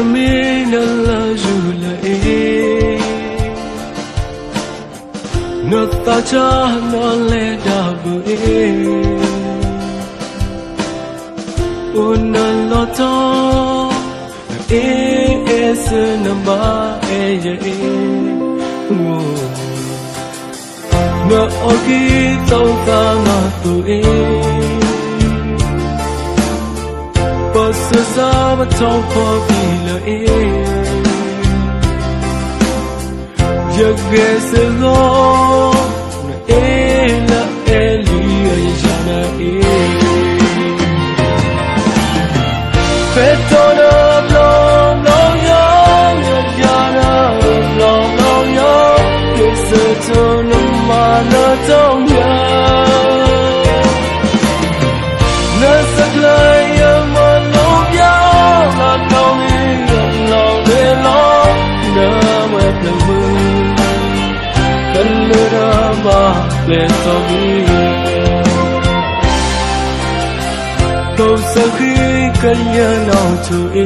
mina la jula no ta cha no le da bu una lo to es namba ye no ogi to ta na tu sa ba tong po bi lo jage se lo na la eli ya na peto na long long yo ya na long long yo se to na ma na tong ya na sa lai let for me câu sau khi cơn nhớ nào chú ý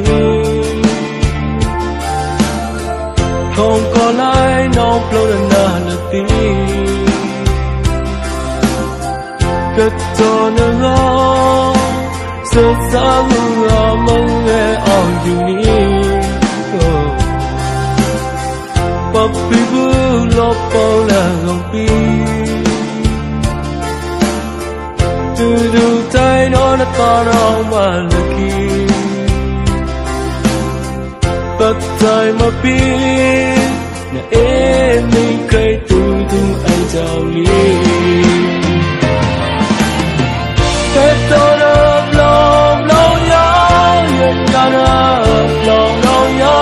không có lại nó lâu lần nào là tí cất cho nó lo sơ xa ngừa mong nghe ở dù ní papi bu lo bao là gồng pi du tai no na ta no ma lucky but tai ma pi na mi kai tu ai chao li cái to na long long yo ya na long long yo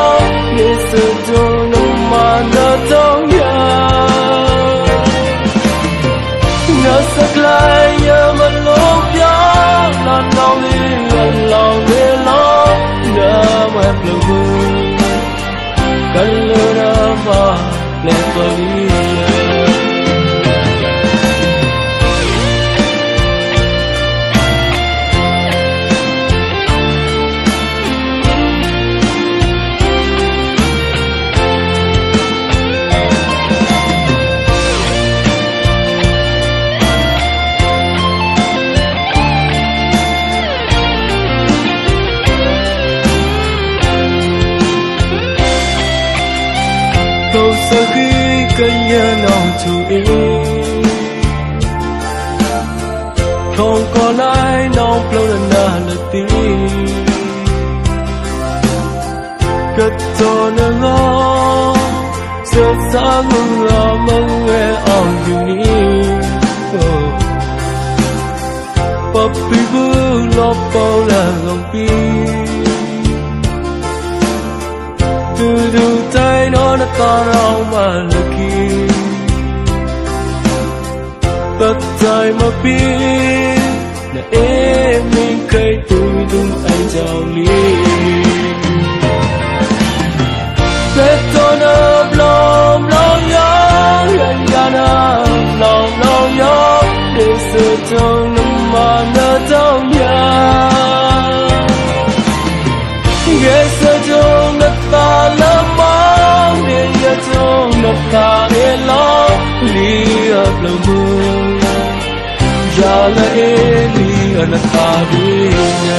ni su tu no ma na dong ya na sak lai ya ma long đi long đã mất lòng cần lỡ mà lên tôi câu sau khi cơn nhớ nào chú ý không có ai nóng lâu lần nào là tí cất cho nó lo sớt xa ngừa mong nghe ở dù ní papi bu lo bao là gồng pi du tai no na ta rao ma lucky but tai ma pi na mi kai tu ai chao li peto na blom long yo ya na long long yo de se chong na ma na dong ya yes chong na ta la mang de ya chong na ta de lo li up lo mu ya la e li na ta bi